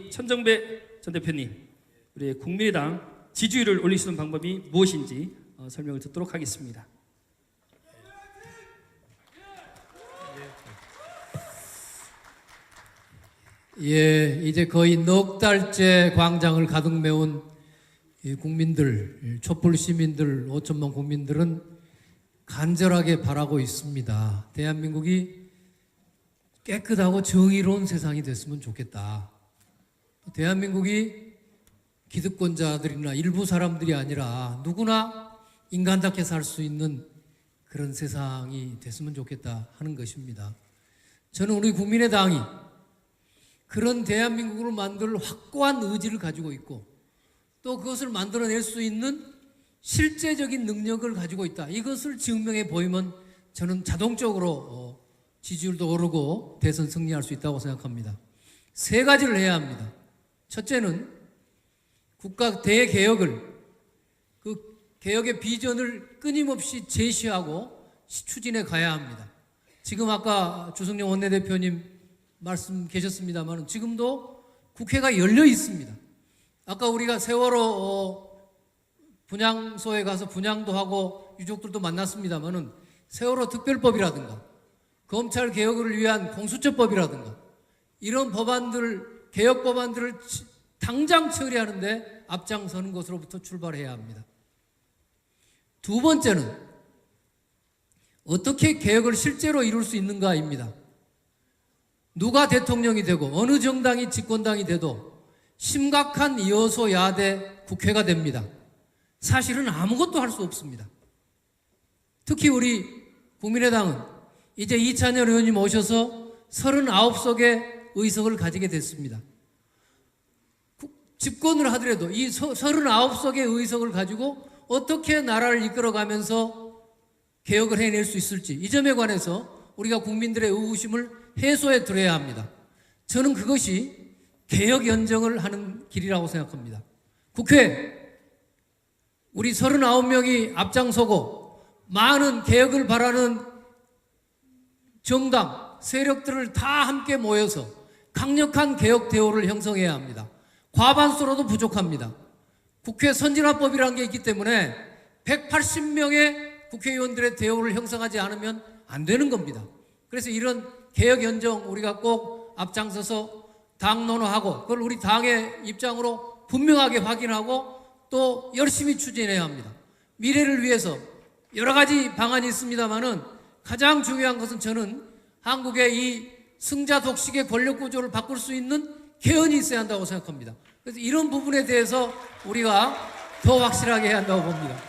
천정배 전 대표님, 우리 국민의당 지지율을 올리시는 방법이 무엇인지 설명을 듣도록 하겠습니다. 예, 이제 거의 넉 달째 광장을 가득 메운 국민들, 촛불 시민들, 5천만 국민들은 간절하게 바라고 있습니다. 대한민국이 깨끗하고 정의로운 세상이 됐으면 좋겠다. 대한민국이 기득권자들이나 일부 사람들이 아니라 누구나 인간답게 살 수 있는 그런 세상이 됐으면 좋겠다 하는 것입니다. 저는 우리 국민의당이 그런 대한민국을 만들 확고한 의지를 가지고 있고 또 그것을 만들어낼 수 있는 실제적인 능력을 가지고 있다. 이것을 증명해 보이면 저는 자동적으로 지지율도 오르고 대선 승리할 수 있다고 생각합니다. 세 가지를 해야 합니다. 첫째는 국가 대개혁을, 그 개혁의 비전을 끊임없이 제시하고 추진해 가야 합니다. 지금 아까 주성영 원내대표님 말씀 계셨습니다만 지금도 국회가 열려 있습니다. 아까 우리가 세월호 분향소에 가서 분향도 하고 유족들도 만났습니다만 세월호 특별법이라든가 검찰 개혁을 위한 공수처법이라든가 이런 법안들, 개혁 법안들을 당장 처리하는데 앞장서는 것으로부터 출발해야 합니다. 두 번째는 어떻게 개혁을 실제로 이룰 수 있는가입니다. 누가 대통령이 되고 어느 정당이 집권당이 돼도 심각한 여소야대 국회가 됩니다. 사실은 아무것도 할 수 없습니다. 특히 우리 국민의당은 이제 이찬열 의원님 오셔서 39석의 의석을 가지게 됐습니다. 집권을 하더라도 이 39석의 의석을 가지고 어떻게 나라를 이끌어가면서 개혁을 해낼 수 있을지 이 점에 관해서 우리가 국민들의 의구심을 해소해 드려야 합니다. 저는 그것이 개혁 연정을 하는 길이라고 생각합니다. 국회 우리 39명이 앞장서고 많은 개혁을 바라는 정당, 세력들을 다 함께 모여서 강력한 개혁 대오를 형성해야 합니다. 과반수로도 부족합니다. 국회 선진화법이라는 게 있기 때문에 180명의 국회의원들의 대오를 형성하지 않으면 안 되는 겁니다. 그래서 이런 개혁 연정 우리가 꼭 앞장서서 당 논의하고 그걸 우리 당의 입장으로 분명하게 확인하고 또 열심히 추진해야 합니다. 미래를 위해서 여러 가지 방안이 있습니다만은 가장 중요한 것은 저는 한국의 이 승자 독식의 권력 구조를 바꿀 수 있는 개헌이 있어야 한다고 생각합니다. 그래서 이런 부분에 대해서 우리가 더 확실하게 해야 한다고 봅니다.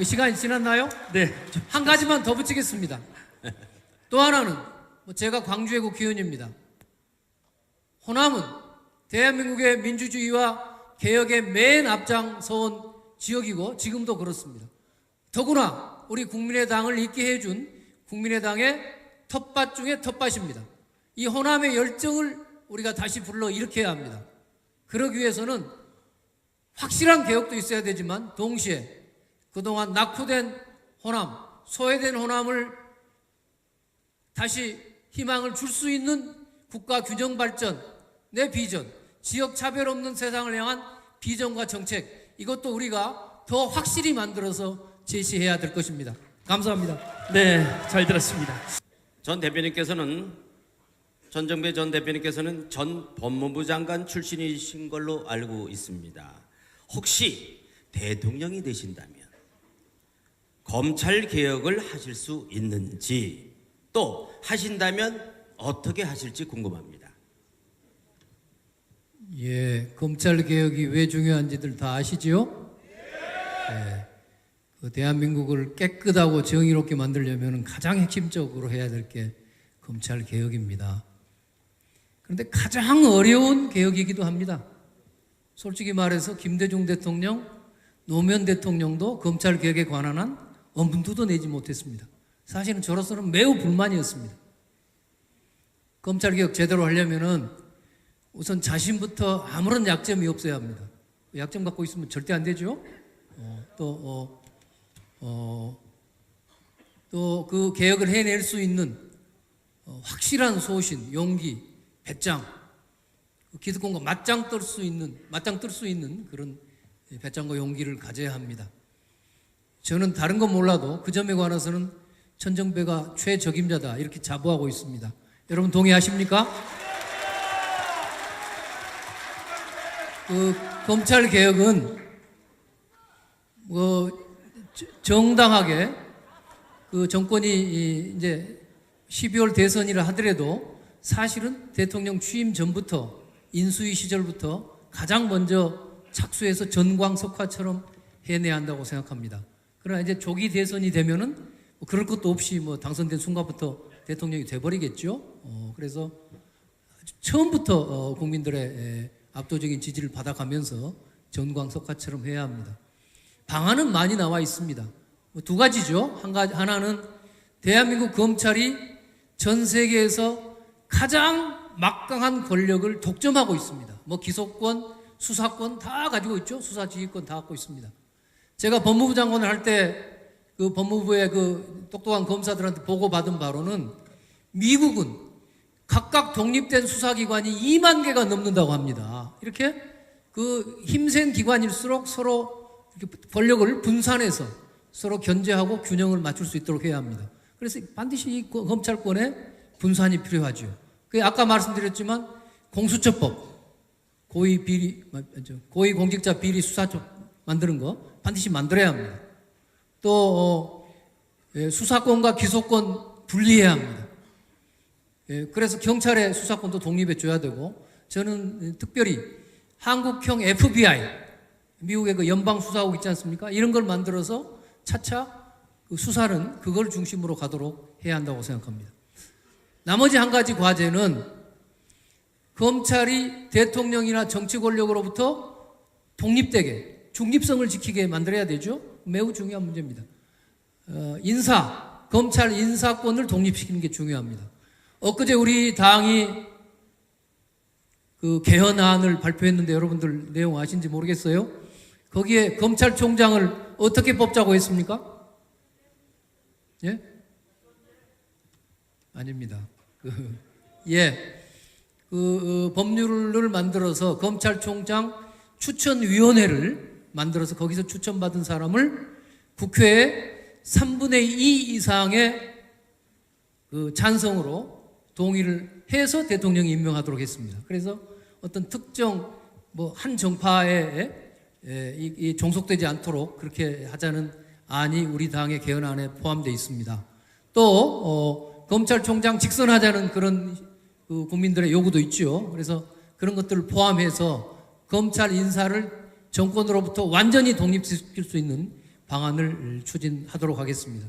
시간이 지났나요? 네. 한 가지만 더 붙이겠습니다. 또 하나는 제가 광주의 국회의원입니다. 호남은 대한민국의 민주주의와 개혁의 맨 앞장서온 지역이고 지금도 그렇습니다. 더구나 우리 국민의당을 있게 해준 국민의당의 텃밭 중에 텃밭입니다. 이 호남의 열정을 우리가 다시 불러일으켜야 합니다. 그러기 위해서는 확실한 개혁도 있어야 되지만 동시에 그동안 낙후된 호남, 소외된 호남을 다시 희망을 줄 수 있는 국가 균형 발전, 내 비전, 지역 차별 없는 세상을 향한 비전과 정책, 이것도 우리가 더 확실히 만들어서 제시해야 될 것입니다. 감사합니다. 네, 잘 들었습니다. 천정배 전 대표님께서는 전 법무부 장관 출신이신 걸로 알고 있습니다. 혹시 대통령이 되신다면 검찰 개혁을 하실 수 있는지 또 하신다면 어떻게 하실지 궁금합니다. 예, 검찰 개혁이 왜 중요한지들 다 아시죠? 예, 그 대한민국을 깨끗하고 정의롭게 만들려면 가장 핵심적으로 해야 될 게 검찰 개혁입니다. 그런데 가장 어려운 개혁이기도 합니다. 솔직히 말해서 김대중 대통령, 노무현 대통령도 검찰 개혁에 관한 한 엄두도 내지 못했습니다. 사실은 저로서는 매우 불만이었습니다. 검찰 개혁 제대로 하려면은 우선 자신부터 아무런 약점이 없어야 합니다. 약점 갖고 있으면 절대 안 되죠. 또 그 개혁을 해낼 수 있는 확실한 소신, 용기, 배짱, 기득권과 맞짱 뜰 수 있는 그런 배짱과 용기를 가져야 합니다. 저는 다른 건 몰라도 그 점에 관해서는 천정배가 최적임자다 이렇게 자부하고 있습니다. 여러분 동의하십니까? 검찰 개혁은 정당하게 정권이 이제 12월 대선이라 하더라도 사실은 대통령 취임 전부터 인수위 시절부터 가장 먼저 착수해서 전광석화처럼 해내야 한다고 생각합니다. 그러나 이제 조기 대선이 되면은 그럴 것도 없이 당선된 순간부터 대통령이 돼버리겠죠. 그래서 처음부터 국민들의 압도적인 지지를 받아가면서 전광석화처럼 해야 합니다. 방안은 많이 나와 있습니다. 두 가지죠. 하나는 대한민국 검찰이 전 세계에서 가장 막강한 권력을 독점하고 있습니다. 기소권, 수사권 다 가지고 있죠. 수사지휘권 다 갖고 있습니다. 제가 법무부 장관을 할 때 그 법무부의 그 똑똑한 검사들한테 보고받은 바로는 미국은 각각 독립된 수사기관이 2만 개가 넘는다고 합니다. 이렇게 그 힘센 기관일수록 서로 이렇게 권력을 분산해서 서로 견제하고 균형을 맞출 수 있도록 해야 합니다. 그래서 반드시 이 검찰권의 분산이 필요하죠. 아까 말씀드렸지만 공수처법, 고위공직자 비리 수사처 만드는 거 반드시 만들어야 합니다. 또 수사권과 기소권 분리해야 합니다. 그래서 경찰의 수사권도 독립해 줘야 되고, 저는 특별히 한국형 FBI, 미국의 그 연방수사국 있지 않습니까? 이런 걸 만들어서 차차 수사는 그걸 중심으로 가도록 해야 한다고 생각합니다. 나머지 한 가지 과제는 검찰이 대통령이나 정치 권력으로부터 독립되게 중립성을 지키게 만들어야 되죠. 매우 중요한 문제입니다. 검찰 인사권을 독립시키는 게 중요합니다. 엊그제 우리 당이 그 개헌안을 발표했는데 여러분들 내용 아신지 모르겠어요. 거기에 검찰총장을 어떻게 뽑자고 했습니까? 예? 아닙니다. 법률을 만들어서 검찰총장 추천위원회를 만들어서 거기서 추천받은 사람을 국회에 3분의 2 이상의 그 찬성으로 동의를 해서 대통령이 임명하도록 했습니다. 그래서 어떤 특정 한 정파에 이 종속되지 않도록 그렇게 하자는 안이 우리 당의 개헌안에 포함되어 있습니다. 또 검찰총장 직선하자는 그런 그 국민들의 요구도 있죠. 그래서 그런 것들을 포함해서 검찰 인사를 정권으로부터 완전히 독립시킬 수 있는 방안을 추진하도록 하겠습니다.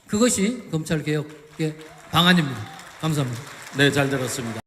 그것이 검찰개혁의 방안입니다. 감사합니다. 네, 잘 들었습니다.